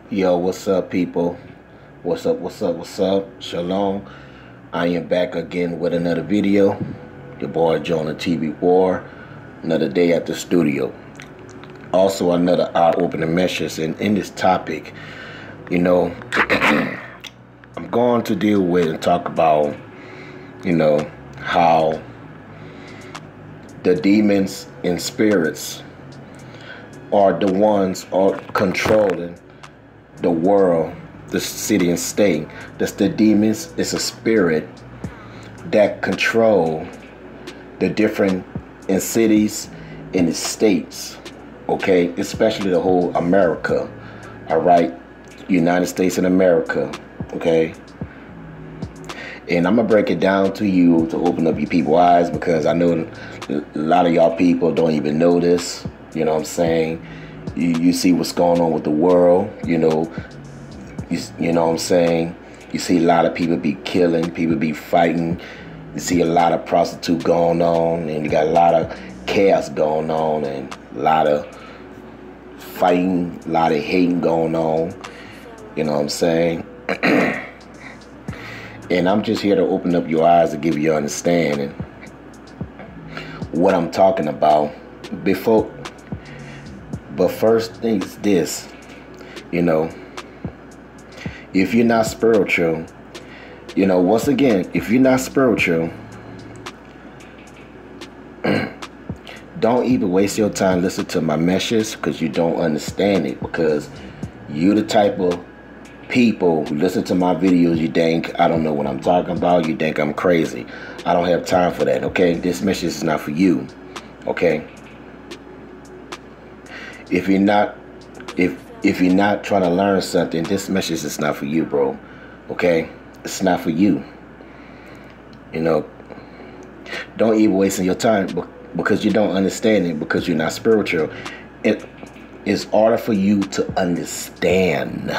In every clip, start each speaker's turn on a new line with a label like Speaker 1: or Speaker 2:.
Speaker 1: Yo, what's up, people? What's up? Shalom. I am back again with another video. Your boy JONAHTVRAW3. Another day at the studio. Also, another eye-opening message. And in this topic, I'm going to deal with and talk about, how the demons and spirits are the ones are controlling the world, the city and state. That's the demons. It's a spirit that control the different in cities and the states. Okay, especially the whole America. All right, United States and America. Okay, and I'm gonna break it down to you to open up your people's eyes, because I know a lot of y'all people don't even know this. You know what I'm saying? You see what's going on with the world, you know what I'm saying? You see a lot of people be killing, people be fighting. You see a lot of prostitute going on, and you got a lot of chaos going on, and a lot of fighting, a lot of hating going on. You know what I'm saying? And I'm just here to open up your eyes to give you understanding what I'm talking about. But first thing is this, if you're not spiritual, once again, if you're not spiritual, don't even waste your time listening to my message, because you don't understand it. Because you the type of people who listen to my videos, you think I don't know what I'm talking about, you think I'm crazy. I don't have time for that, okay? This message is not for you, okay? If you're not trying to learn something, this message is not for you, bro. Okay? It's not for you. Don't even waste your time because you don't understand it, because you're not spiritual. It is harder for you to understand.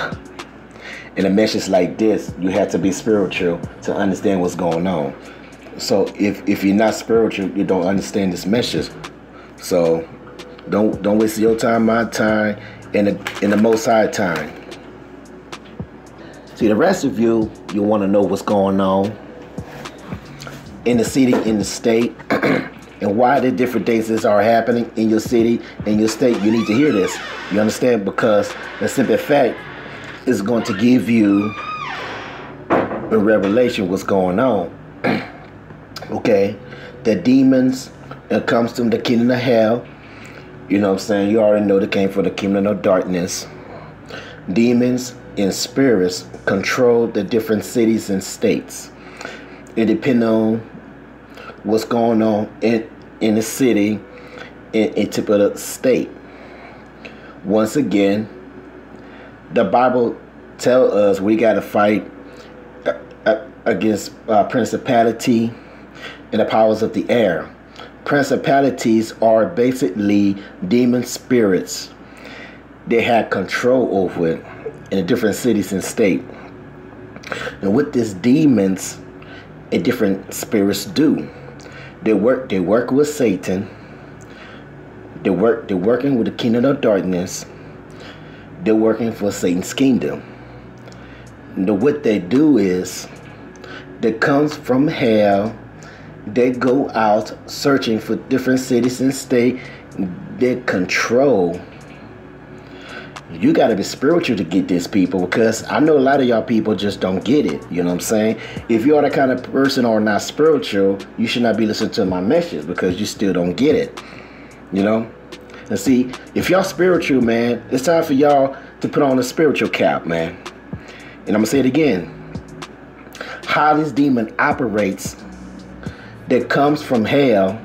Speaker 1: In a message like this, you have to be spiritual to understand what's going on. So if you're not spiritual, you don't understand this message. So don't waste your time, my time, and the Most High time. See, the rest of you want to know what's going on in the city, in the state, and why the different things are happening in your city, in your state. You need to hear this. You understand? Because the simple fact is going to give you a revelation what's going on. Okay? The demons, it comes from the kingdom of hell. You know what I'm saying? You already know they came from the kingdom of darkness. Demons and spirits control the different cities and states. It depends on what's going on in the city, in particular state. Once again, the Bible tells us we got to fight against principality and the powers of the air. Principalities are basically demon spirits. They have control over it in the different cities and states. And what these demons and different spirits do, they work with Satan. They're working with the kingdom of darkness. They're working for Satan's kingdom. And what they do is, they comes from hell. They go out searching for different cities and states. They control. You got to be spiritual to get this, people, because I know a lot of y'all people just don't get it. You know what I'm saying? If you are the kind of person or not spiritual, you should not be listening to my message, because you still don't get it. And see, if y'all spiritual, man, it's time for y'all to put on the spiritual cap, man. And I'm going to say it again. How this demon operates that comes from hell.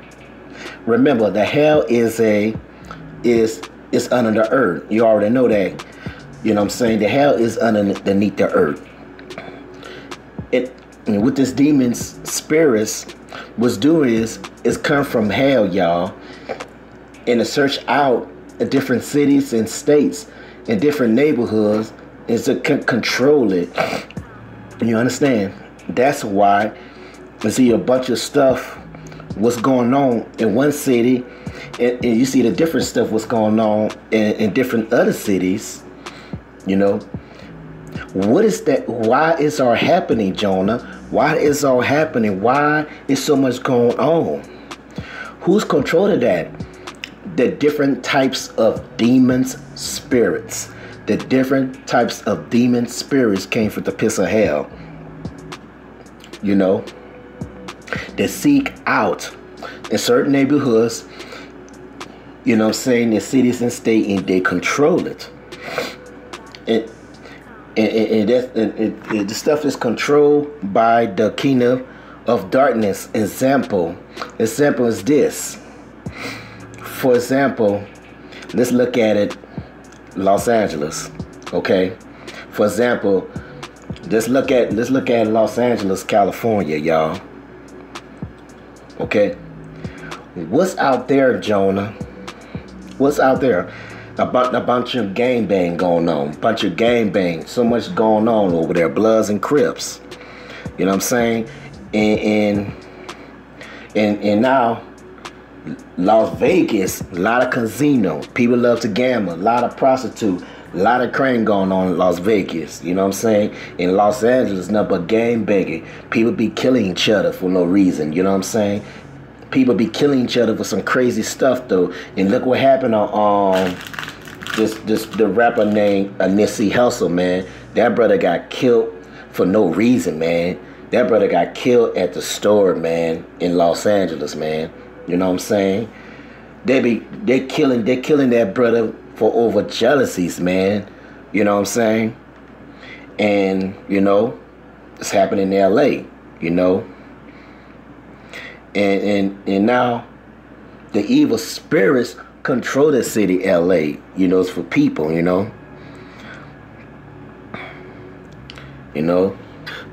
Speaker 1: Remember, the hell is under the earth. You already know that. You know what I'm saying? The hell is underneath the earth. And what this demon's spirits was doing is come from hell, y'all, and to search out different cities and states and different neighborhoods is to control it. You understand? That's why you see a bunch of stuff what's going on in one city, and you see the different stuff what's going on in different other cities. You know, what is that? Why is all happening, Jonah? Why is all happening? Why is so much going on? Who's controlling that? The different types of demons, spirits. The different types of demon spirits came from the pits of hell. You know, they seek out in certain neighborhoods, you know what I'm saying, in cities and state, and they control it. And the stuff is controlled by the kingdom of darkness. Example is this. For example, let's look at it, Los Angeles. Okay. For example, let's look at Los Angeles, California, y'all. Okay. What's out there, Jonah? What's out there? A bunch of gangbang going on. Bunch of gangbang. So much going on over there. Bloods and Crips. You know what I'm saying? And now Las Vegas, a lot of casino. People love to gamble. A lot of prostitute. A lot of crime going on in Las Vegas. You know what I'm saying? In Los Angeles, nothing but gang banging. People be killing each other for no reason. You know what I'm saying? People be killing each other for some crazy stuff though. And look what happened on the rapper named Nipsey Hussle, man. That brother got killed for no reason, man. That brother got killed at the store, man, in Los Angeles, man. You know what I'm saying? They killing that brother for over jealousies, man. You know what I'm saying? And, you know, it's happening in LA, you know. And now the evil spirits control the city LA, you know, it's for people, you know. You know.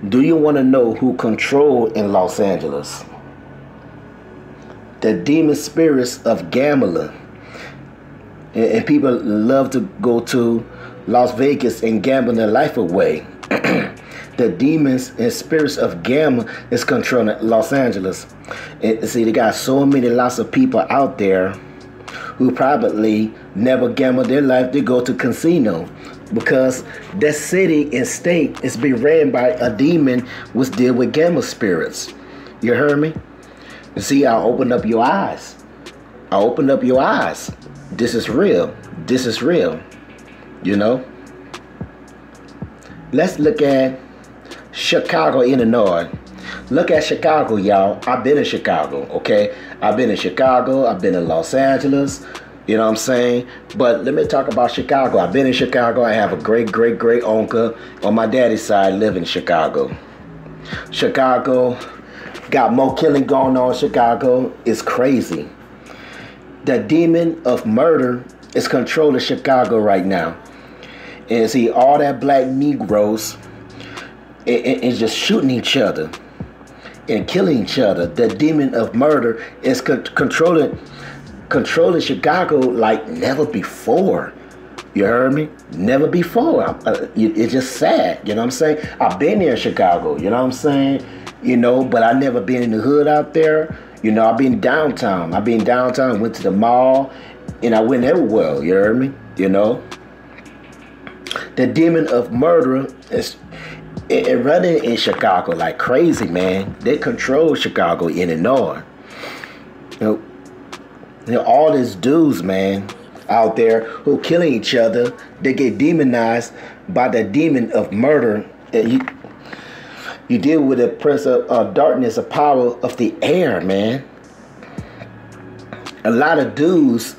Speaker 1: Do you want to know who control in Los Angeles? The demon spirits of gambling. And people love to go to Las Vegas and gamble their life away. The demons and spirits of gambling is controlling Los Angeles. And see, they got so many lots of people out there who probably never gamble their life. They go to casino because that city and state is being ran by a demon which deal with gamble spirits. You heard me? You see, I opened up your eyes. I opened up your eyes. This is real. This is real. You know? Let's look at Chicago, Illinois. Look at Chicago, y'all. I've been in Chicago, okay? I've been in Chicago. I've been in Los Angeles. You know what I'm saying? But let me talk about Chicago. I've been in Chicago. I have a great uncle on my daddy's side live in Chicago. Chicago got more killing going on in Chicago. It's crazy. The demon of murder is controlling Chicago right now. And see, all that black Negroes is just shooting each other and killing each other. The demon of murder is controlling Chicago like never before. You heard me? Never before. It's just sad. You know what I'm saying? I've been there in Chicago. You know what I'm saying? You know, but I never been in the hood out there. You know, I've been downtown. Went to the mall, and I went everywhere. You heard me? You know? The demon of murder is running in Chicago like crazy, man. They control Chicago, Illinois. You know, all these dudes, man, out there who killing each other, they get demonized by the demon of murder. You deal with the prince of darkness, a power of the air, man. A lot of dudes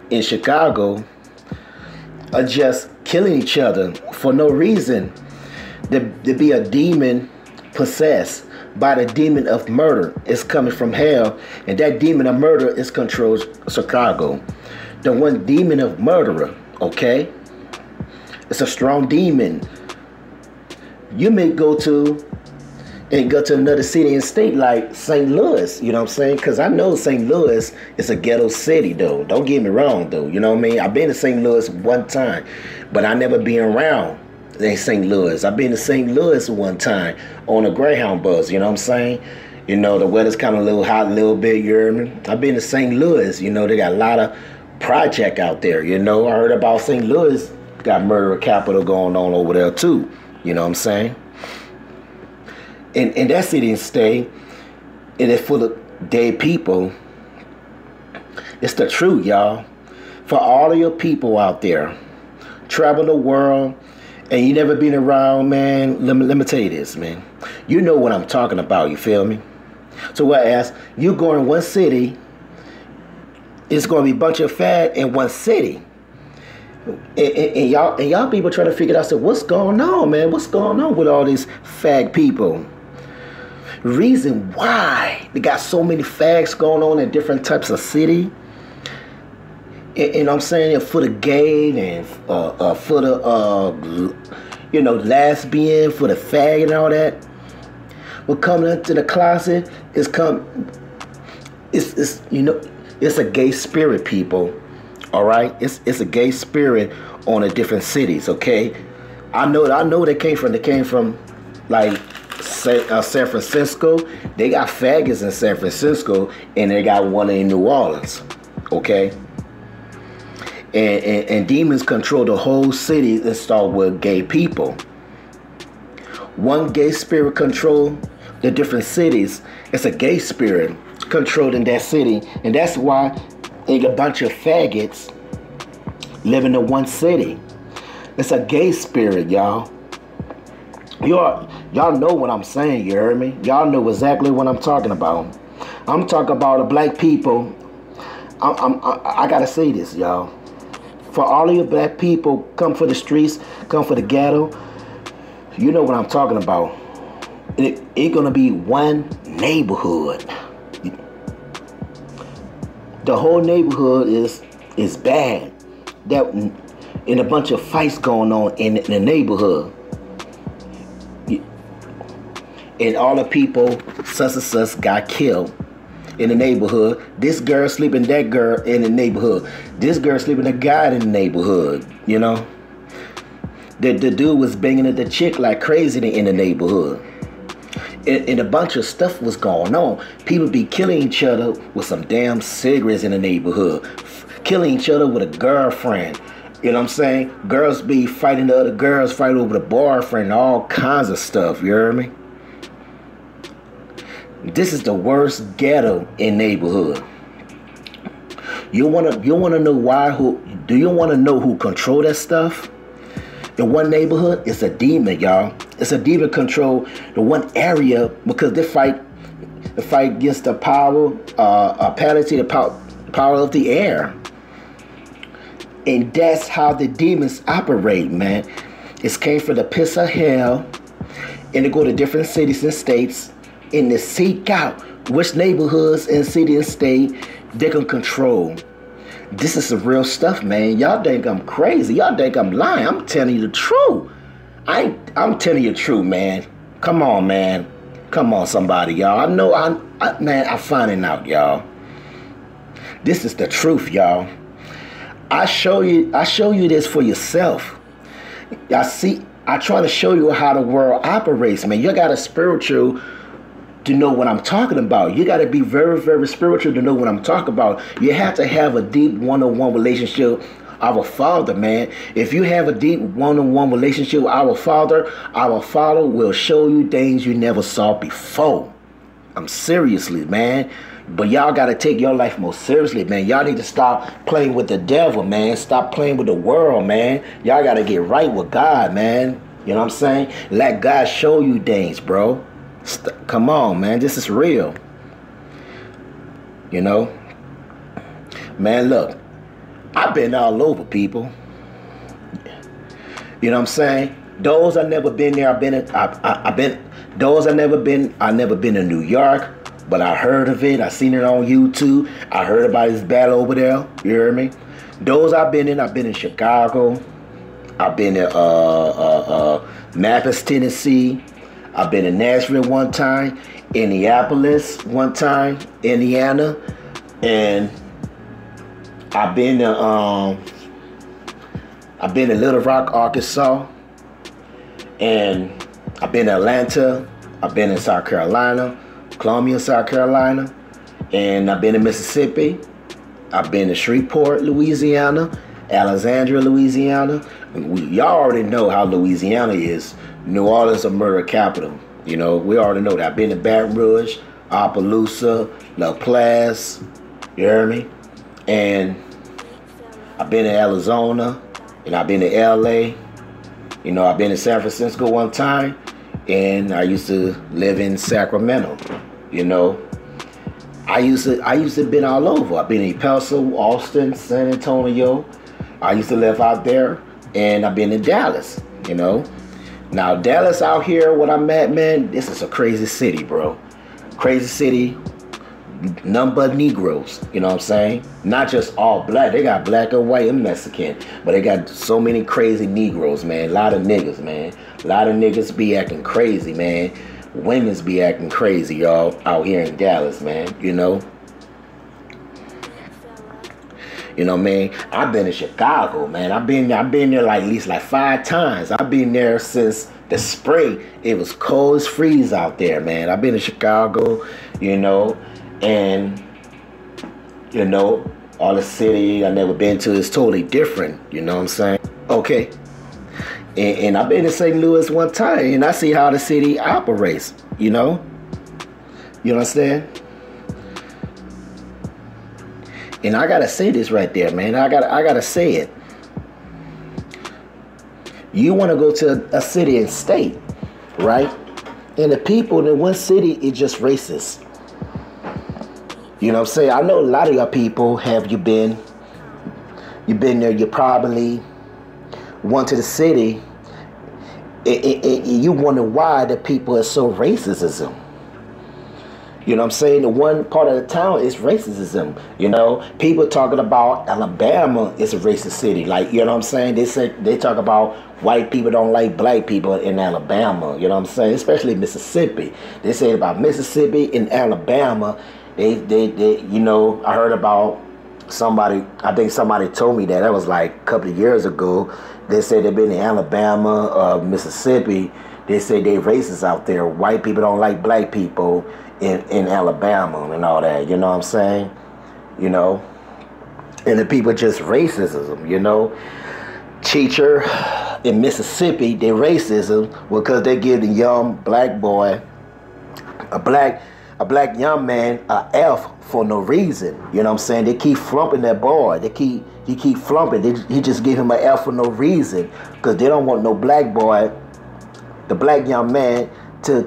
Speaker 1: in Chicago are just killing each other for no reason. There be a demon possessed by the demon of murder. It's coming from hell, and that demon of murder is controls Chicago. The one demon of murderer, okay? It's a strong demon. You may go to another city and state like St. Louis, you know what I'm saying? Because I know St. Louis is a ghetto city, though. Don't get me wrong, though. You know what I mean? I've been to St. Louis one time, but I never been around in St. Louis. I've been to St. Louis one time on a Greyhound bus, you know what I'm saying? You know, the weather's kind of a little hot, a little bit, you hear me? I've been to St. Louis, you know, they got a lot of project out there, you know? I heard about St. Louis got murder capital going on over there too. You know what I'm saying? In that city and state, it is full of dead people. It's the truth, y'all. For all of your people out there, travel the world, and you never been around, man, let me tell you this, man. You know what I'm talking about, you feel me? So what I ask, you go in one city, it's going to be a bunch of fag in one city. And y'all people trying to figure out, so what's going on, man? What's going on with all these fag people? Reason why they got so many fags going on in different types of city. And I'm saying, for the gay and for the lesbian, for the fag and all that. What coming into the closet is it's a gay spirit, people. All right, it's a gay spirit on the different cities. Okay, I know they came from like San Francisco. They got faggots in San Francisco, and they got one in New Orleans. Okay. And demons control the whole city and start with gay people. One gay spirit control the different cities. It's a gay spirit controlling that city. And that's why a bunch of faggots living in one city. It's a gay spirit, y'all. Y'all know what I'm saying, you heard me? Y'all know exactly what I'm talking about. I'm talking about the black people. I gotta say this, y'all. For all of you black people, come for the streets, come for the ghetto. You know what I'm talking about. It's gonna be one neighborhood. The whole neighborhood is bad. And a bunch of fights going on in the neighborhood. And all the people, such and such, got killed in the neighborhood. This girl sleeping that girl in the neighborhood. This girl sleeping a guy in the neighborhood. You know, the dude was banging at the chick like crazy in the neighborhood. And a bunch of stuff was going on. People be killing each other with some damn cigarettes in the neighborhood. Killing each other with a girlfriend. You know what I'm saying? Girls be fighting the other girls, fight over the boyfriend, all kinds of stuff. You hear me? This is the worst ghetto in neighborhood. You wanna know why? Do you wanna know who control that stuff? In one neighborhood, it's a demon, y'all. It's a demon control the one area because they fight against the power of the air. And that's how the demons operate, man. It came from the pits of hell, and they go to different cities and states, and they seek out which neighborhoods and city and state they can control. This is some real stuff, man. Y'all think I'm crazy. Y'all think I'm lying. I'm telling you the truth. I'm telling you the truth, man. Come on, man. Come on, somebody, y'all. I know I'm finding out, y'all. This is the truth, y'all. I show you this for yourself. I try to show you how the world operates, man. You got a spiritual to know what I'm talking about. You got to be very, very spiritual to know what I'm talking about. You have to have a deep one-on-one relationship with our Father, man. If you have a deep one-on-one relationship with our Father will show you things you never saw before. I'm seriously, man. But y'all got to take your life more seriously, man. Y'all need to stop playing with the devil, man. Stop playing with the world, man. Y'all got to get right with God, man. You know what I'm saying? Let God show you things, bro. Come on, man. This is real. You know? Man, look. I've been all over, people. You know what I'm saying? Those I never been there. I've never been to New York, but I heard of it. I seen it on YouTube. I heard about this battle over there. You hear me? Those I've been in Chicago. I've been in Memphis, Tennessee. I've been in Nashville one time, Indianapolis one time, Indiana, and I've been to Little Rock, Arkansas, and I've been to Atlanta. I've been in South Carolina, Columbia, South Carolina, and I've been to Mississippi. I've been to Shreveport, Louisiana, Alexandria, Louisiana. Y'all already know how Louisiana is. New Orleans, a murder capital. You know, we already know that. I've been to Baton Rouge, Opelousas, La Place. You hear me? And I've been to Arizona, and I've been to LA. You know, I've been to San Francisco one time, and I used to live in Sacramento. You know, I used to been all over. I've been in El Paso, Austin, San Antonio. I used to live out there, and I've been in Dallas. You know, now Dallas out here, what I'm at, man, this is a crazy city, bro. Crazy city. None but Negroes, you know what I'm saying? Not just all black. They got black and white and Mexican, but they got so many crazy Negroes, man. A lot of niggas, man. A lot of niggas be acting crazy, man. Women's be acting crazy, y'all, out here in Dallas, man. You know? You know, man. I've been to Chicago, man. I've been there like at least like 5 times. I've been there since the spring. It was cold as freeze out there, man. I've been to Chicago, you know. And, you know, all the city I've never been to is totally different. You know what I'm saying? Okay. And I've been to St. Louis one time, and I see how the city operates, you know? You understand? And I gotta say this right there, man. I gotta say it. You want to go to a city and state, right? And the people in one city is just racist. You know what I'm saying? I know a lot of your people you've been there, you probably went to the city, and you wonder why the people are so racism. You know what I'm saying? The one part of the town is racism. You know, people talking about Alabama is a racist city. Like, you know what I'm saying? They talk about white people don't like black people in Alabama. You know what I'm saying? Especially Mississippi. They say about Mississippi and Alabama. They you know, I heard about somebody, I think somebody told me that was like a couple of years ago. They said they've been in Alabama, Mississippi. They say they racist out there. White people don't like black people in Alabama and all that. You know what I'm saying? You know, and the people just racism, you know. Teacher in Mississippi, they racism because they give the young black boy, a black young man, a F for no reason. You know what I'm saying? They keep flumping that boy. He keep flumping. He just give him an F for no reason because they don't want no black boy, the black young man, to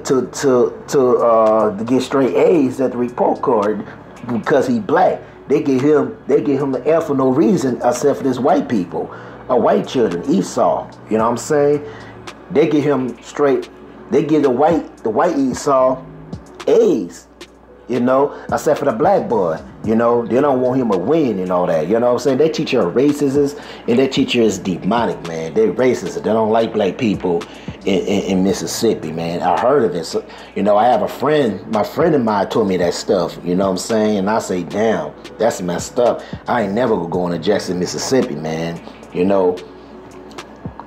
Speaker 1: get straight A's at the report card because he black. They give him an F for no reason except for this white people, white children, Esau. You know what I'm saying? They give him straight. They give the white Esau A's, you know, except for the black boy. You know, they don't want him to win and all that. You know what I'm saying? That teacher is racist, and that teacher is demonic, man. They're racist. They don't like black people in Mississippi, man. I heard of it. So, you know, I have a friend, my friend of mine told me that stuff, you know what I'm saying? And I say, damn, that's messed up. I ain't never gonna go into Jackson, Mississippi, man. You know,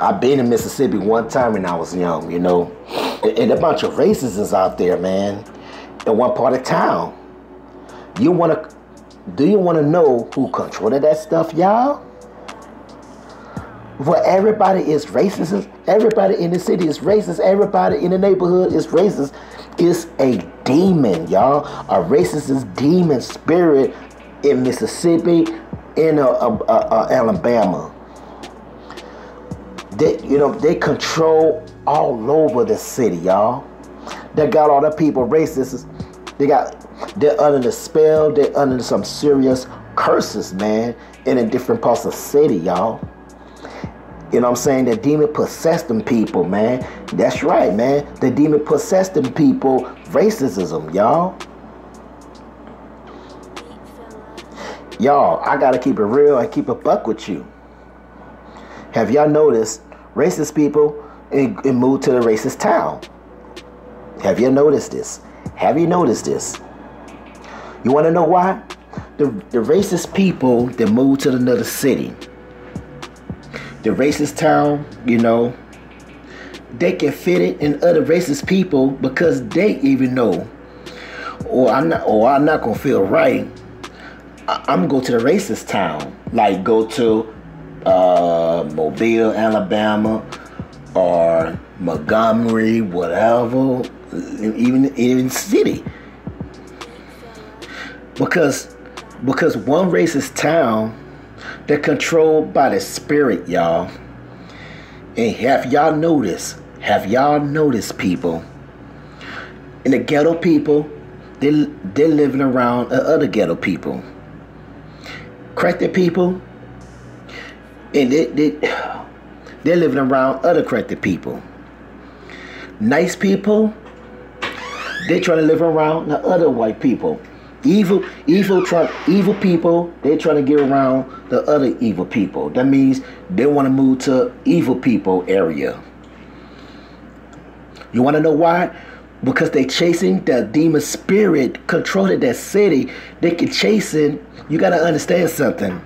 Speaker 1: I've been in Mississippi one time when I was young, you know, and a bunch of racists out there, man, in one part of town. Do you want to know who controlled that stuff, y'all? Well, everybody is racist. Everybody in the city is racist. Everybody in the neighborhood is racist. It's a demon, y'all. A racist demon spirit in Mississippi, in Alabama. They control all over the city, y'all. They got all the people racist. They're under the spell. They're under some serious curses, man, in the different parts of the city, y'all. You know what I'm saying? The demon possessed them people, man. That's right, man. The demon possessed them people. Racism, y'all. Y'all, I gotta keep it real and keep a buck with you. Have y'all noticed racist people and move to the racist town? Have you noticed this? Have you noticed this? You want to know why? The racist people that move to another city, the racist town, you know, they can fit it in other racist people because they even know, I'm not gonna feel right. I'm gonna go to the racist town, like go to Mobile, Alabama, or Montgomery, whatever, even city. Because one racist town, they're controlled by the spirit, y'all. And have y'all noticed, people, in the ghetto people, they're living around other ghetto people. Corrected people, and they're living around other corrected people. Nice people, they're trying to live around the other white people. Evil people, they're trying to get around the other evil people. That means they want to move to evil people area. You want to know why? Because they chasing the demon spirit controlling that city. They can chasing. You got to understand something.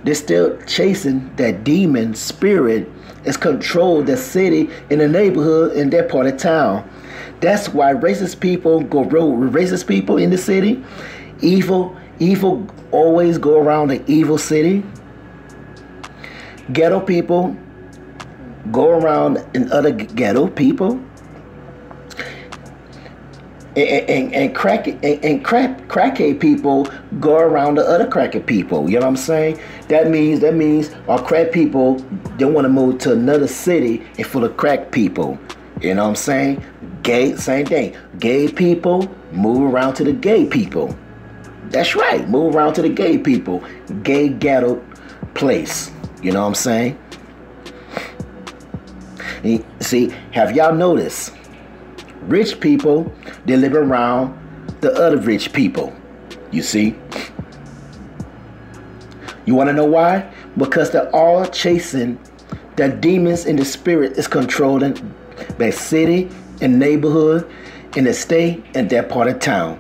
Speaker 1: They're still chasing that demon spirit. It's controlled the city in the neighborhood in their part of town. That's why racist people go with racist people in the city. Evil always go around the evil city. Ghetto people go around in other ghetto people. And crackhead people go around the other crackhead people. You know what I'm saying? That means our crack people, they want to move to another city and full of crack people. You know what I'm saying? Gay, same thing. Gay people move around to the gay people. That's right. Move around to the gay people. Gay ghetto place. You know what I'm saying? And see, have y'all noticed? Rich people, they live around the other rich people. You see? You want to know why? Because they're all chasing the demons in the spirit is controlling their city and neighborhood and the state and that part of town.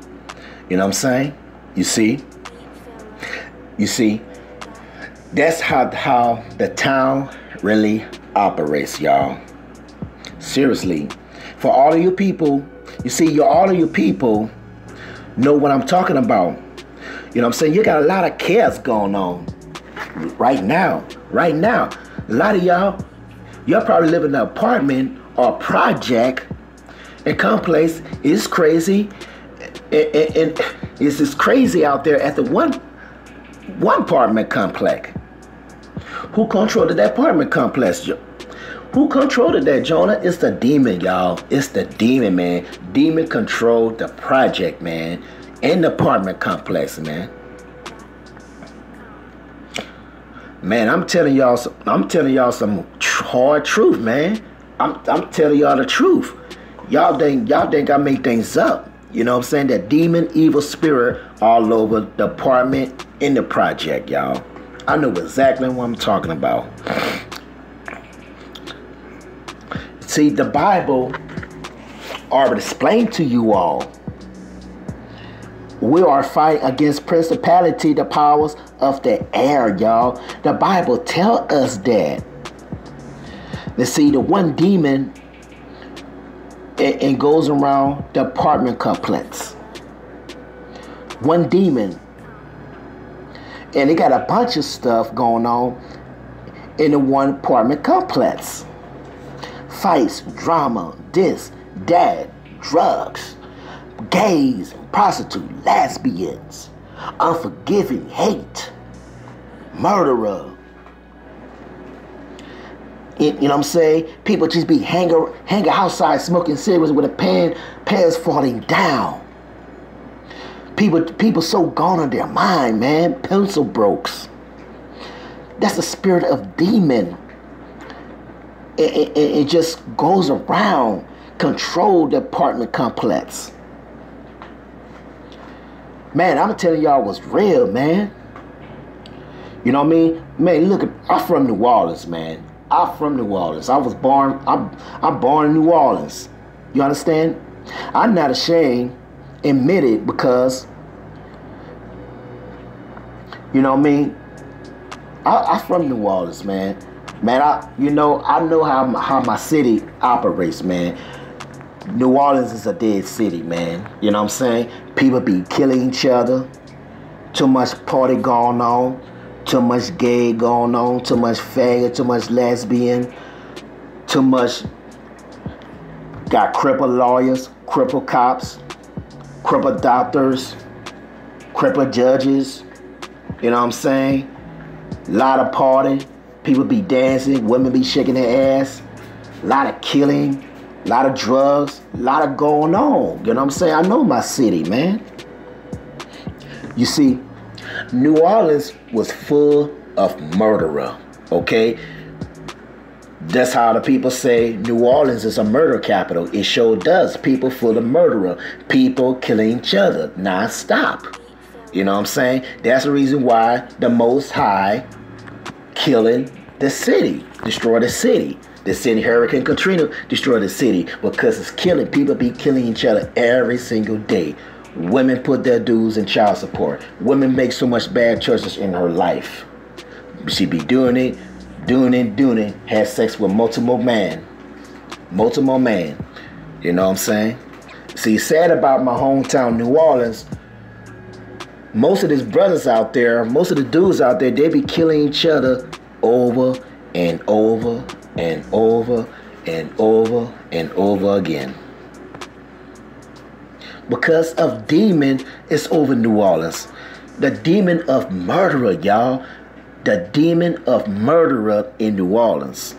Speaker 1: You know what I'm saying? You see? You see? That's how the town really operates, y'all. Seriously. For all of you people, you see, all of you people know what I'm talking about. You know what I'm saying? You got a lot of chaos going on right now. Right now. A lot of y'all probably live in an apartment or project and complex. Is crazy. And it's just crazy out there at the one apartment complex. Who controlled that apartment complex? Who controlled that, Jonah? It's the demon, y'all. It's the demon, man. Demon controlled the project, man. And the apartment complex, man. Man, I'm telling y'all some hard truth, man. I'm telling y'all the truth. Y'all think I make things up. You know what I'm saying? That demon, evil spirit all over the apartment in the project, y'all. I know exactly what I'm talking about. See, the Bible already explained to you all. We are fighting against principality, the powers of the air, y'all. The Bible tells us that. You see, the one demon, it goes around the apartment complex. One demon. And they got a bunch of stuff going on in the one apartment complex. Fights, drama, this, that, drugs, gays, prostitutes, lesbians, unforgiving, hate, murderer. You know what I'm saying? People just be hanging outside smoking cigarettes with a pants falling down. People so gone on their mind, man. Pencil brokes. That's the spirit of demon. It just goes around, control the apartment complex. Man, I'm telling y'all what's real, man. You know what I mean? Man, look, I'm from New Orleans, man. I'm from New Orleans. I'm born in New Orleans. You understand? I'm not ashamed, admit it, because, you know what I mean? I'm from New Orleans, man. Man, I know how my city operates, man. New Orleans is a dead city, man. You know what I'm saying? People be killing each other. Too much party going on. Too much gay going on, too much faggot, too much lesbian, too much. Got crippled lawyers, crippled cops, crippled doctors, crippled judges. You know what I'm saying? A lot of party. People be dancing, women be shaking their ass. A lot of killing, a lot of drugs, a lot of going on. You know what I'm saying? I know my city, man. You see, New Orleans was full of murderer, okay? That's how the people say New Orleans is a murder capital. It sure does. People full of murderer. People killing each other non-stop. You know what I'm saying? That's the reason why the Most High killing the city, destroy the city. The city, Hurricane Katrina destroyed the city because it's killing. People be killing each other every single day. Women put their dues in child support. Women make so much bad choices in her life. She be doing it, has sex with multiple men. You know what I'm saying? See, sad about my hometown, New Orleans, most of these brothers out there, most of the dudes out there, they be killing each other over and over and over and over and over again. Because of demon is over New Orleans. The demon of murderer, y'all. The demon of murderer in New Orleans.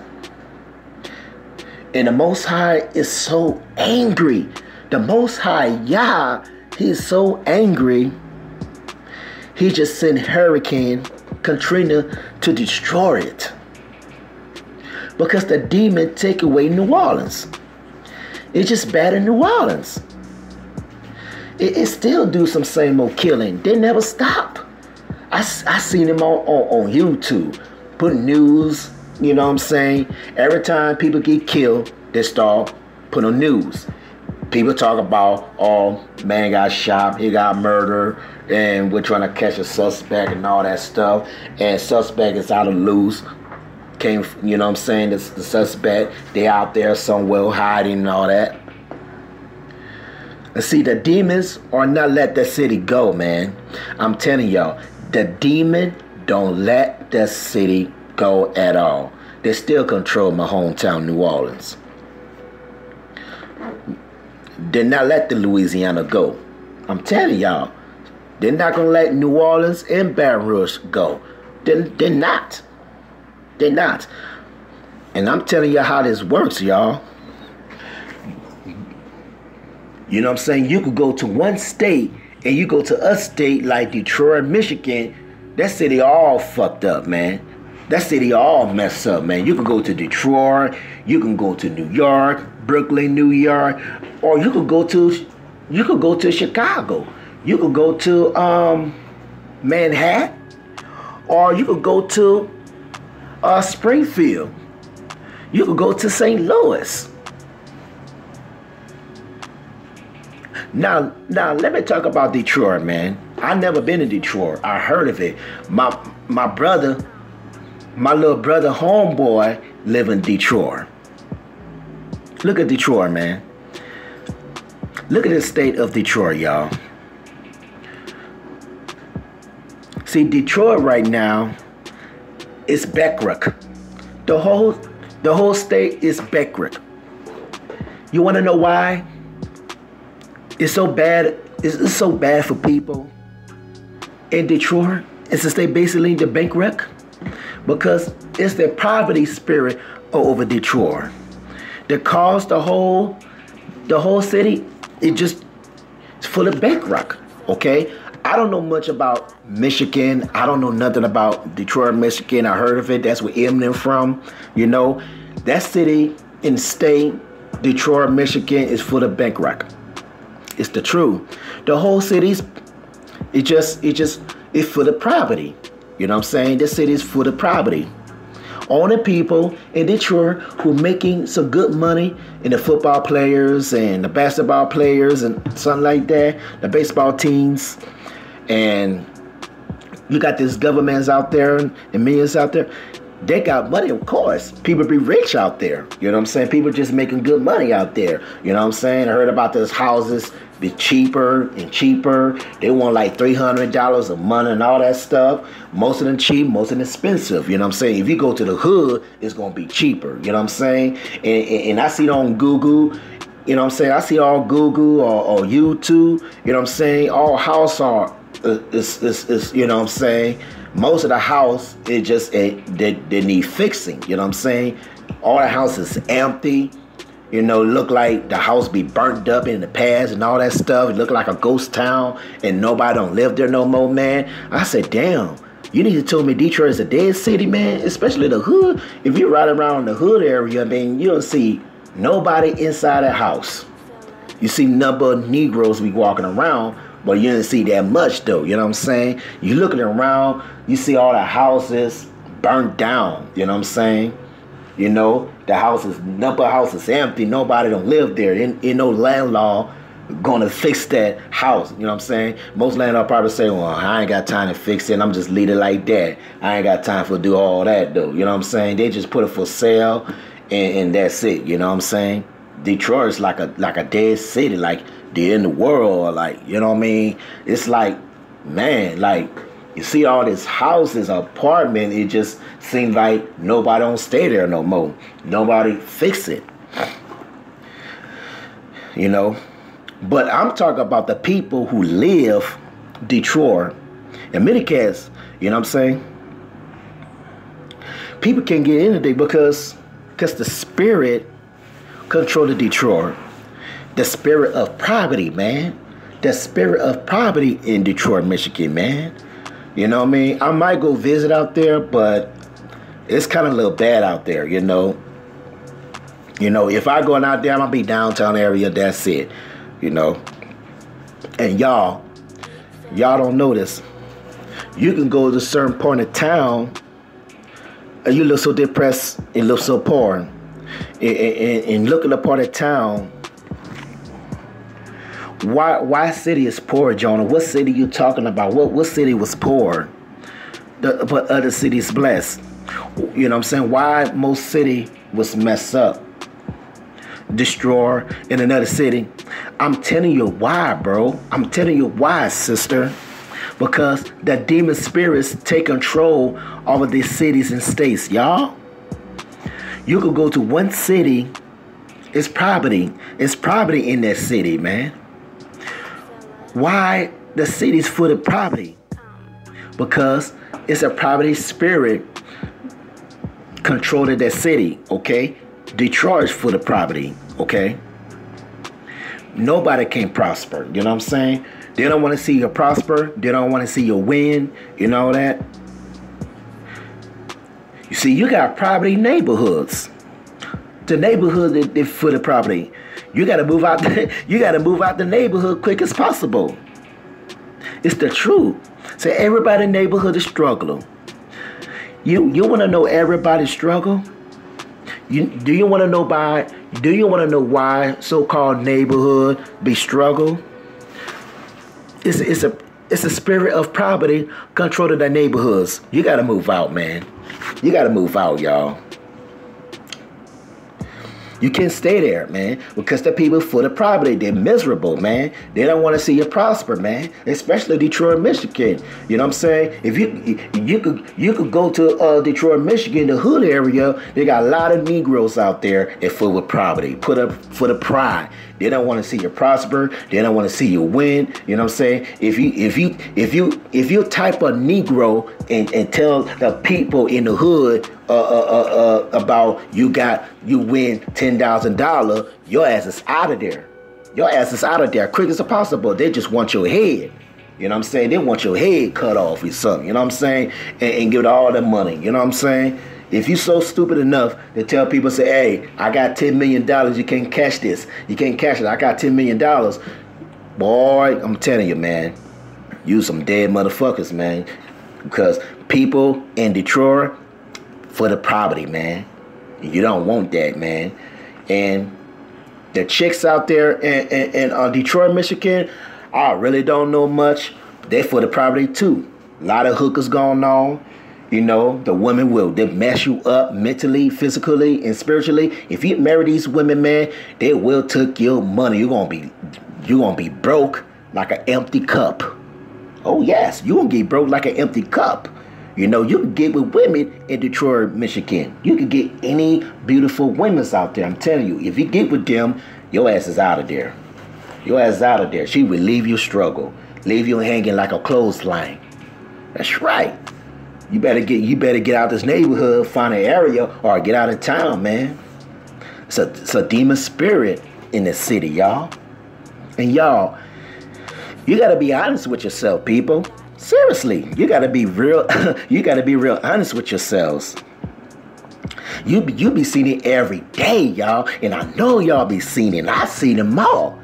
Speaker 1: And the Most High is so angry. The Most High, Yah, he's so angry. He just sent Hurricane Katrina to destroy it. Because the demon take away New Orleans. It's just bad in New Orleans. It still do some same old killing. They never stop. I seen him on YouTube, putting news, you know what I'm saying? Every time people get killed, they start putting on news. People talk about, oh, man got shot, he got murdered, and we're trying to catch a suspect and all that stuff. And suspect is out of loose. Came, you know what I'm saying? The suspect, they out there somewhere hiding and all that. And see, the demons are not let that city go, man. I'm telling y'all, the demon don't let that city go at all. They still control my hometown, New Orleans. They're not let the Louisiana go. I'm telling y'all, they're not gonna let New Orleans and Baton Rouge go. They're not. They're not. And I'm telling you how this works, y'all. You know what I'm saying? You could go to one state and you go to a state like Detroit, Michigan. That city all fucked up, man. That city all messed up, man. You can go to Detroit, you can go to New York, Brooklyn, New York, or you could go to Chicago. You could go to Manhattan, or you could go to Springfield. You could go to St. Louis. Now, let me talk about Detroit, man. I never been to Detroit. I heard of it. My little brother, homeboy, live in Detroit. Look at Detroit, man. Look at the state of Detroit, y'all. See, Detroit right now is bankrupt. The whole state is bankrupt. You want to know why? It's so bad. It's so bad for people in Detroit. It's to stay basically the bankrupt because it's the poverty spirit over Detroit that caused the whole city. It's full of bankrupt. Okay, I don't know much about Michigan. I don't know nothing about Detroit, Michigan. I heard of it. That's where Eminem from. You know, that city in state, Detroit, Michigan, is full of bankrupt. It's the truth. The whole city's it's full of poverty. You know what I'm saying? This city is full of poverty. Only people in Detroit who making some good money in the football players and the basketball players and something like that, the baseball teams, and you got these governments out there and millions out there. They got money, of course. People be rich out there. You know what I'm saying? People just making good money out there. You know what I'm saying? I heard about those houses be cheaper and cheaper. They want like $300 a month and all that stuff. Most of them cheap, most of them expensive. You know what I'm saying? If you go to the hood, it's going to be cheaper. You know what I'm saying? And I see it on Google. You know what I'm saying? I see all Google or YouTube. You know what I'm saying? All house are, is you know what I'm saying? Most of the house is just they need fixing. You know what I'm saying? All the house is empty. You know, look like the house be burnt up in the past and all that stuff. It look like a ghost town and nobody don't live there no more, man. I said, damn, you need to tell me Detroit is a dead city, man, especially the hood. If you ride around the hood area, I mean, you don't see nobody inside the house. You see number of Negroes be walking around, but you didn't see that much, though. You know what I'm saying? You looking around, you see all the houses burnt down. You know what I'm saying? You know, the number of houses empty. Nobody don't live there. Ain't no landlord gonna fix that house. You know what I'm saying? Most landlord probably say, well, I ain't got time to fix it. I'm just leave it like that. I ain't got time for do all that, though. You know what I'm saying? They just put it for sale, and that's it. You know what I'm saying? Detroit is like a dead city, like the end of the world, like, you know what I mean? It's like, man, like, you see all these houses, apartment, it just seems like nobody don't stay there no more. Nobody fix it. You know? But I'm talking about the people who live Detroit. In many cases, you know what I'm saying? People can't get in today because the spirit control the Detroit. The spirit of poverty, man. The spirit of poverty in Detroit, Michigan, man. You know what I mean? I might go visit out there, but it's kind of a little bad out there, you know. You know, if I going out there, I'm going to be downtown area, that's it, you know. And y'all don't know this. You can go to a certain point of town and you look so depressed and look so poor. And look at the part of town. Why city is poor, Jonah? What city you talking about? What city was poor, but other cities blessed? You know what I'm saying? Why most city was messed up, destroyed in another city? I'm telling you why, bro. I'm telling you why, sister. Because the demon spirits take control over these cities and states, y'all. You could go to one city, it's poverty. It's poverty in that city, man. Why the city's full of poverty? Because it's a poverty spirit controlling that city, okay? Detroit is full of poverty, okay? Nobody can prosper, you know what I'm saying? They don't want to see you prosper. They don't want to see you win, you know that? You see, you got poverty neighborhoods. The neighborhood is full of poverty. You gotta move out. You gotta move out the neighborhood quick as possible. It's the truth. So everybody in the neighborhood is struggling. You want to know everybody's struggle? Do you want to know why? Do you want to know why so-called neighborhood be struggle? It's a spirit of poverty controlling the neighborhoods. You gotta move out, man. You gotta move out, y'all. You can't stay there, man, because the people full of poverty, they're miserable, man. They don't want to see you prosper, man. Especially Detroit, Michigan. You know what I'm saying? If you could go to Detroit, Michigan, the hood area. They got a lot of Negroes out there and full with poverty, put up for the pride. They don't want to see you prosper. They don't want to see you win. You know what I'm saying? If you type a Negro and tell the people in the hood about you win $10,000, your ass is out of there. Your ass is out of there quick as possible. They just want your head. You know what I'm saying? They want your head cut off or something. You know what I'm saying? And give it all the money. You know what I'm saying? If you so stupid enough to tell people, say, hey, I got $10 million, you can't cash this. You can't cash it. I got $10 million. Boy, I'm telling you, man, you some dead motherfuckers, man. Because people in Detroit for the poverty, man. You don't want that, man. And the chicks out there in Detroit, Michigan, I really don't know much. They for the poverty too. A lot of hookers going on. You know, the women will, they mess you up mentally, physically, and spiritually. If you marry these women, man, they will take your money. You're gonna be broke like an empty cup. Oh yes, you're gonna get broke like an empty cup. You know, you can get with women in Detroit, Michigan. You can get any beautiful women out there. I'm telling you, if you get with them, your ass is out of there. Your ass is out of there. She will leave you struggle, leave you hanging like a clothesline. That's right. You better get out this neighborhood, find an area, or get out of town, man. It's a demon spirit in the city, y'all. And y'all, you gotta be honest with yourself, people. Seriously, you gotta be real. You gotta be real honest with yourselves. You be seeing it every day, y'all, and I know y'all be seeing it. I see them all.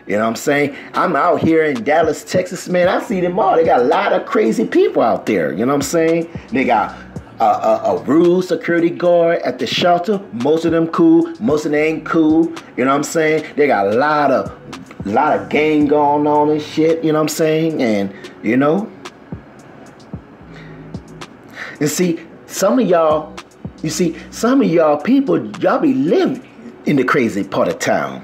Speaker 1: You know what I'm saying? I'm out here in Dallas, Texas, man. I see them all. They got a lot of crazy people out there. You know what I'm saying? They got a rude security guard at the shelter. Most of them cool. Most of them ain't cool. You know what I'm saying? They got a lot of gang going on and shit. You know what I'm saying? And, you know. And see, some of y'all people, y'all be living in the crazy part of town.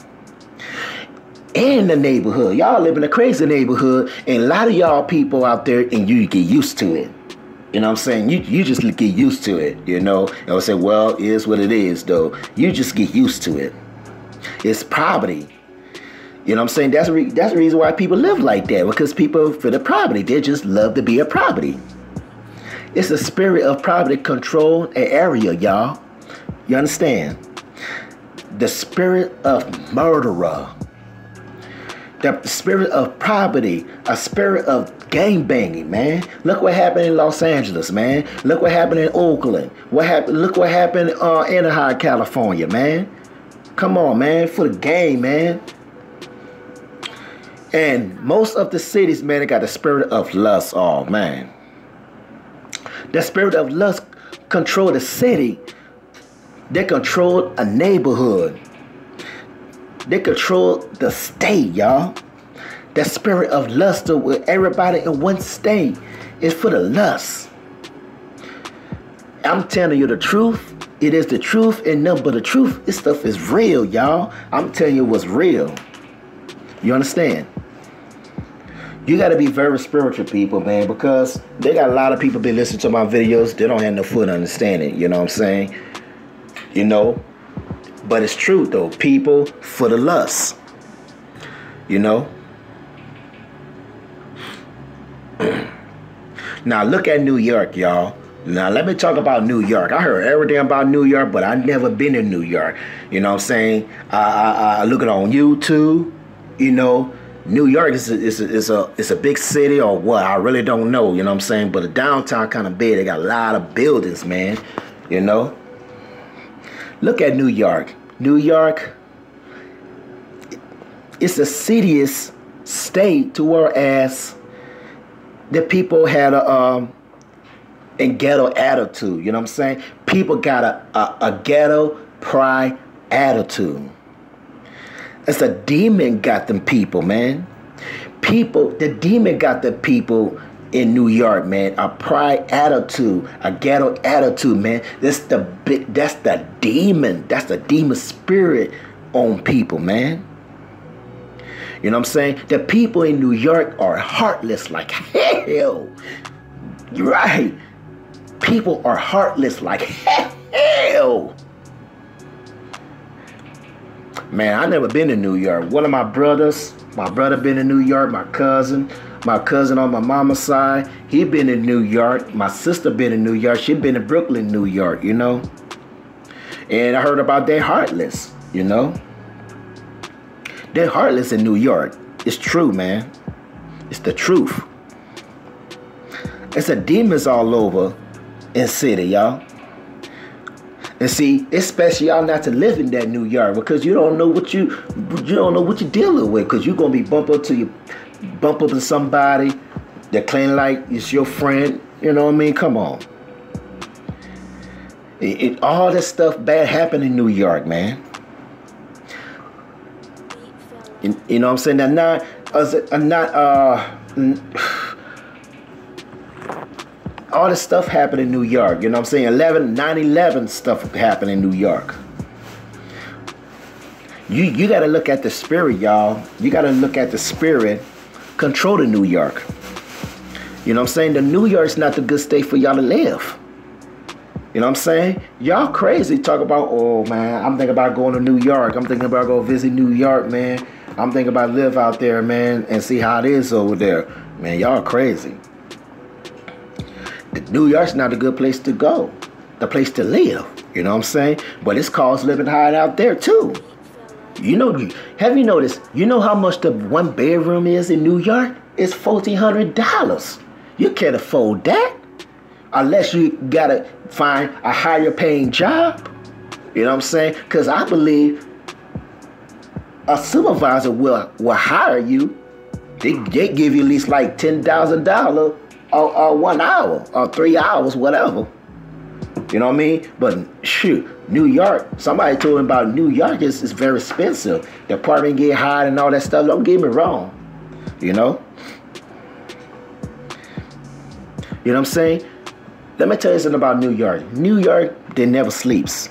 Speaker 1: In the neighborhood. Y'all live in a crazy neighborhood, and a lot of y'all people out there, and you get used to it. You know what I'm saying? You just get used to it, you know. And I'll say, well, it is what it is, though. You just get used to it. It's poverty. You know what I'm saying? That's the reason why people live like that, because people, for the poverty, they just love to be a poverty. It's the spirit of poverty control an area, y'all. You understand? The spirit of murderer. The spirit of poverty, a spirit of gang banging, man. Look what happened in Los Angeles, man. Look what happened in Oakland. Look what happened in Anaheim, California, man. Come on, man, for the game, man. And most of the cities, man, they got the spirit of lust. Oh, man. The spirit of lust control the city. They control a neighborhood. They control the state, y'all. The spirit of lust with everybody in one state is for the lust. I'm telling you the truth. It is the truth and nothing but the truth. This stuff is real, y'all. I'm telling you what's real. You understand? You got to be very spiritual, people, man, because they got a lot of people been listening to my videos. They don't have no full understanding. You know what I'm saying? You know? But it's true, though. People for the lust. You know? Now, look at New York, y'all. Now, let me talk about New York. I heard everything about New York, but I've never been in New York. You know what I'm saying? I look it on YouTube. You know, New York is a big city or what? I really don't know. You know what I'm saying? But the downtown kind of big. They got a lot of buildings, man. You know? Look at New York. New York, it's the citiest state to whereas the people had a ghetto attitude. You know what I'm saying? People got a ghetto pride attitude. It's a demon got them people, man. The demon got the people in New York, man. A pride attitude, a ghetto attitude, man. That's the demon. That's the demon spirit on people, man. You know what I'm saying? The people in New York are heartless like hell. You're right. People are heartless like hell. Man, I never been to New York. One of my brother been in New York. My cousin on my mama's side, he been in New York. My sister been in New York. She been in Brooklyn, New York, you know. And I heard about they heartless, you know. They're heartless in New York. It's true, man. It's the truth. It's a demons all over in city, y'all. And see, it's special y'all not to live in that New York because you don't know what you're dealing with, because you're gonna be bump up to somebody that claim like it's your friend. You know what I mean? Come on. All this stuff bad happened in New York, man. You know what I'm saying? All this stuff happened in New York. You know what I'm saying? 9/11 stuff happened in New York. You got to look at the spirit, y'all. You got to look at the spirit controlling New York. You know what I'm saying? The New York's not the good state for y'all to live. You know what I'm saying? Y'all crazy talk about, oh man, I'm thinking about going to New York. I'm thinking about going to visit New York, man. I'm thinking about live out there, man, and see how it is over there. Man, y'all crazy. New York's not a good place to go. The place to live. You know what I'm saying? But it's cost living high out there too. You know, have you noticed, you know how much the 1 bedroom is in New York? It's $1,400. You can't afford that unless you gotta find a higher paying job. You know what I'm saying? Because I believe a supervisor will hire you. They give you at least like $10,000 or 1 hour or 3 hours, whatever. You know what I mean? But shoot, New York, somebody told me about New York is very expensive. The apartment get high and all that stuff. Don't get me wrong. You know? You know what I'm saying? Let me tell you something about New York. New York, they never sleeps.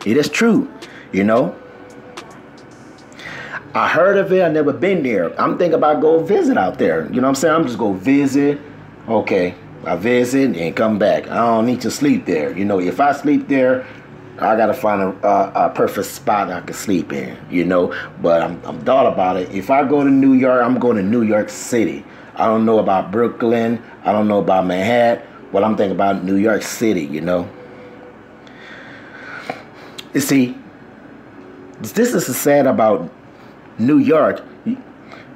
Speaker 1: It is true, you know? I heard of it, I never been there. I'm thinking about go visit out there. You know what I'm saying? I'm just go visit. Okay, I visit and come back. I don't need to sleep there. You know, if I sleep there, I gotta find a perfect spot I can sleep in, you know? But I'm thought about it. If I go to New York, I'm going to New York City. I don't know about Brooklyn. I don't know about Manhattan. But I'm thinking about New York City, you know? You see, this is sad about New York.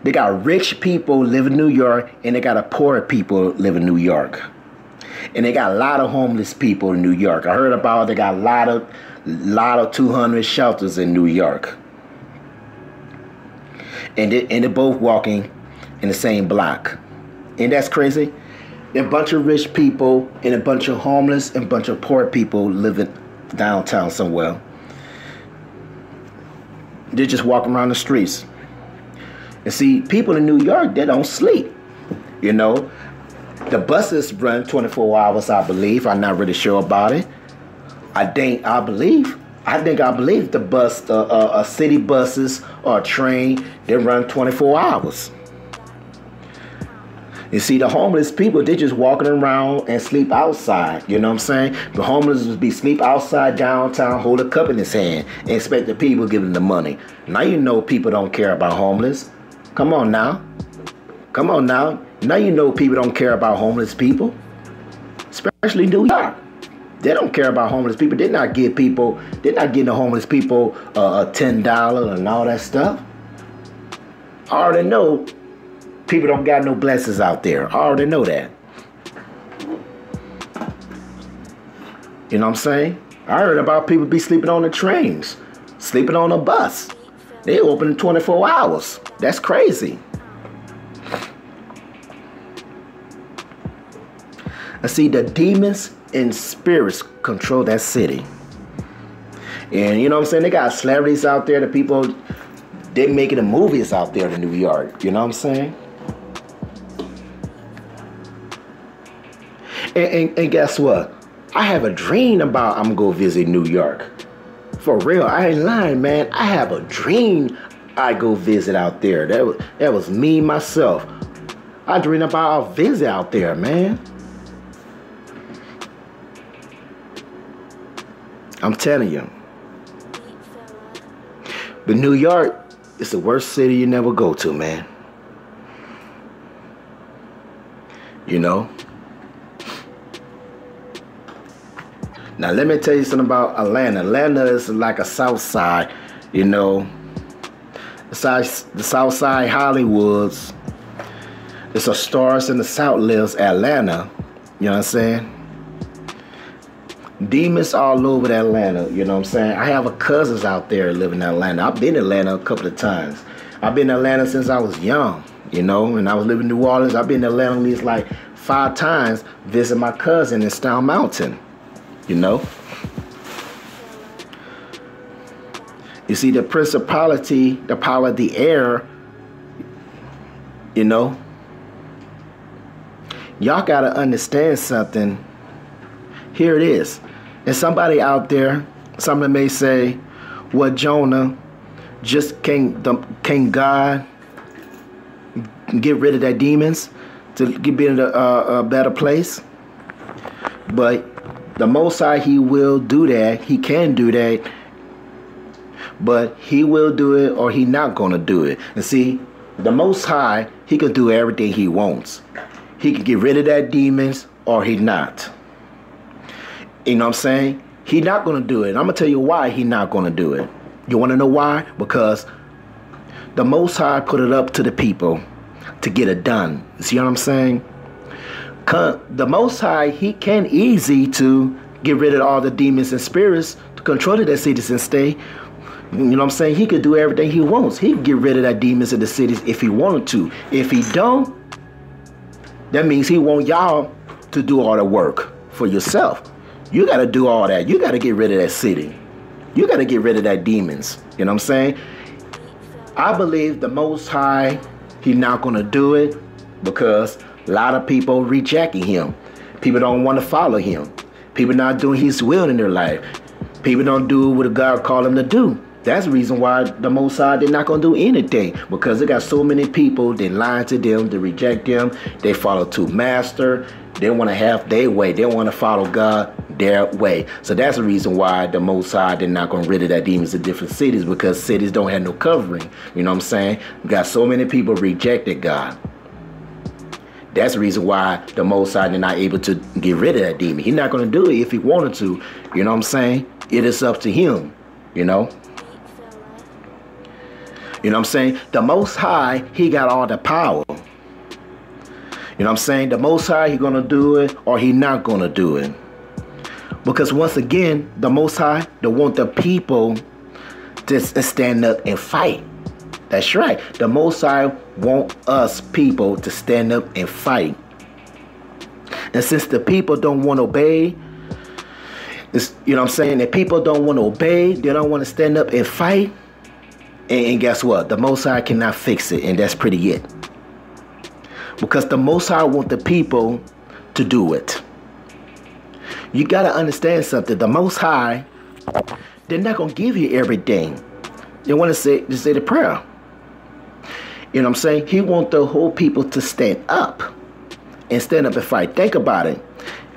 Speaker 1: They got rich people live in New York, and they got a poor people live in New York. And they got a lot of homeless people in New York. I heard about they got a lot of 200 shelters in New York. And they're both walking in the same block. And that's crazy. There are a bunch of rich people and a bunch of homeless and a bunch of poor people living downtown somewhere. They're just walking around the streets. And see, people in New York, they don't sleep. You know, the buses run 24 hours, I believe. I'm not really sure about it. I believe the bus, city buses or a train, they run 24 hours. You see, the homeless people, they just walking around and sleep outside. You know what I'm saying? The homeless would be sleep outside downtown, hold a cup in his hand, and expect the people give him the money. Now you know people don't care about homeless. Come on now. Come on now. Now you know people don't care about homeless people. Especially New York. They don't care about homeless people. They're not getting the homeless people a $10 and all that stuff. I already know people don't got no blessings out there. I already know that. You know what I'm saying? I heard about people be sleeping on the trains, sleeping on a bus. They open 24 hours. That's crazy. I see the demons and spirits control that city. And you know what I'm saying? They got celebrities out there, the people, they making the movies out there in New York. You know what I'm saying? And guess what? I have a dream about I'm going to visit New York. For real, I ain't lying, man. I have a dream I go visit out there. That was me, myself. I dream about a visit out there, man. I'm telling you. But New York is the worst city you never go to, man. You know? Now, let me tell you something about Atlanta. Atlanta is like a South Side, you know. The South Side Hollywoods. It's a stars in the South lives Atlanta. You know what I'm saying? Demons all over Atlanta, you know what I'm saying? I have a cousins out there living in Atlanta. I've been in Atlanta a couple of times. I've been in Atlanta since I was young, you know, and I was living in New Orleans. I've been in Atlanta at least like 5 times, visit my cousin in Stone Mountain. You know, you see the principality, the power of the air, you know, y'all got to understand something. Here it is. And somebody out there, somebody may say, well, Jonah, just can God get rid of that demons to be in a better place? But the Most High, he will do that. He can do that. But he will do it, or he not going to do it. And see, the Most High, he can do everything he wants. He can get rid of that demons, or he not. You know what I'm saying? He not going to do it. I'm going to tell you why he not going to do it. You want to know why? Because the Most High put it up to the people to get it done. See what I'm saying? The Most High, he can easy to get rid of all the demons and spirits to control their cities and stay. You know what I'm saying? He could do everything he wants. He can get rid of that demons in the cities if he wanted to. If he don't, that means he want y'all to do all the work for yourself. You got to do all that. You got to get rid of that city. You got to get rid of that demons. You know what I'm saying? I believe the Most High, he not going to do it because a lot of people rejecting him. People don't want to follow him. People not doing his will in their life. People don't do what God called them to do. That's the reason why the Most High, they're not going to do anything. Because they got so many people, they lying to them, they reject them. They follow to master. They want to have their way. They want to follow God their way. So that's the reason why the Most High, they're not going to rid of that demons in different cities. Because cities don't have no covering. You know what I'm saying? We got so many people rejected God. That's the reason why the Most High, they're not able to get rid of that demon. He's not going to do it if he wanted to. You know what I'm saying? It is up to him. You know? You know what I'm saying? The Most High, he got all the power. You know what I'm saying? The Most High, he going to do it or he not going to do it. Because once again, the Most High, they want the people to stand up and fight. That's right. The Most High want us people to stand up and fight. And since the people don't want to obey, you know what I'm saying? The people don't want to obey. They don't want to stand up and fight. And guess what? The Most High cannot fix it. And that's pretty it. Because the Most High want the people to do it. You got to understand something. The Most High, they're not going to give you everything. They want to say the prayer. You know what I'm saying? He want the whole people to stand up. And stand up and fight. Think about it.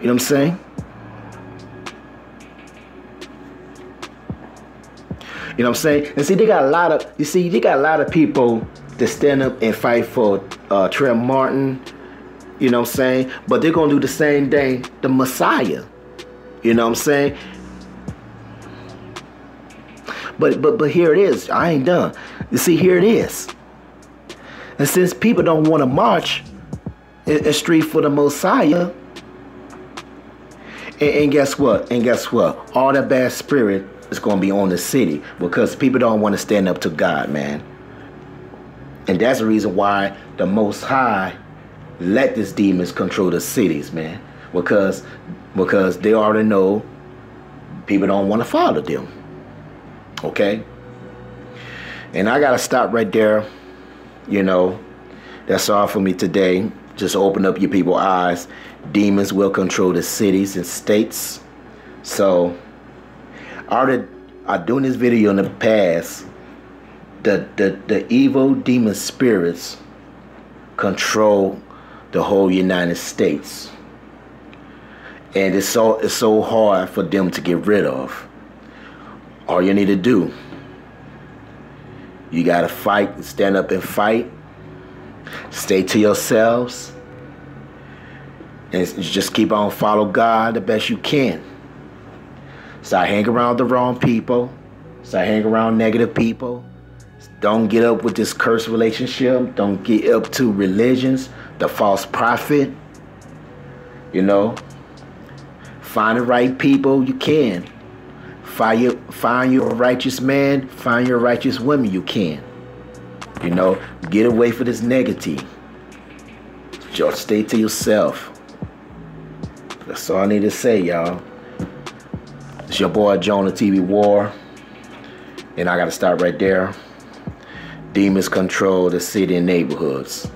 Speaker 1: You know what I'm saying? You know what I'm saying? And see, they got a lot of people that stand up and fight for Trent Martin. You know what I'm saying? But they're going to do the same thing, the Messiah. You know what I'm saying? But here it is. I ain't done. You see, here it is. And since people don't want to march a street for the Messiah, and guess what? All that bad spirit is going to be on the city because people don't want to stand up to God, man. And that's the reason why the Most High let these demons control the cities, man. Because they already know people don't want to follow them. Okay? And I got to stop right there. You know, that's all for me today. Just open up your people's eyes. Demons will control the cities and states. So I doing this video in the past. The evil demon spirits control the whole United States, and it's so hard for them to get rid of. All you need to do, you gotta fight, stand up and fight. Stay to yourselves, and just keep on follow God the best you can. Start hanging around the wrong people. Start hanging around negative people. Don't get up with this cursed relationship. Don't get up to religions, the false prophet. You know, find the right people you can. Find your righteous man. Find your righteous woman you can. You know, get away from this negative. Just stay to yourself. That's all I need to say, y'all. It's your boy JONAHTVRAW3, and I gotta stop right there. Demons control the city and neighborhoods,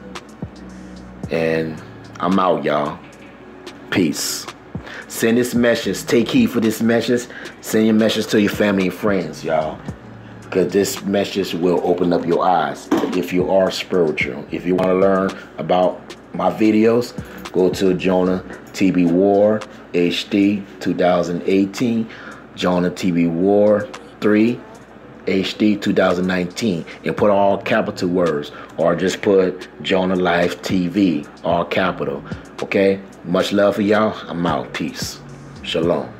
Speaker 1: and I'm out, y'all. Peace. Send this message. Take heed for this message. Send your message to your family and friends, y'all. Because this message will open up your eyes if you are spiritual. If you want to learn about my videos, go to Jonah TV War HD 2018, Jonah TV War 3 HD 2019, and put all capital words, or just put Jonah Life TV, all capital. Okay? Much love for y'all. I'm out. Peace. Shalom.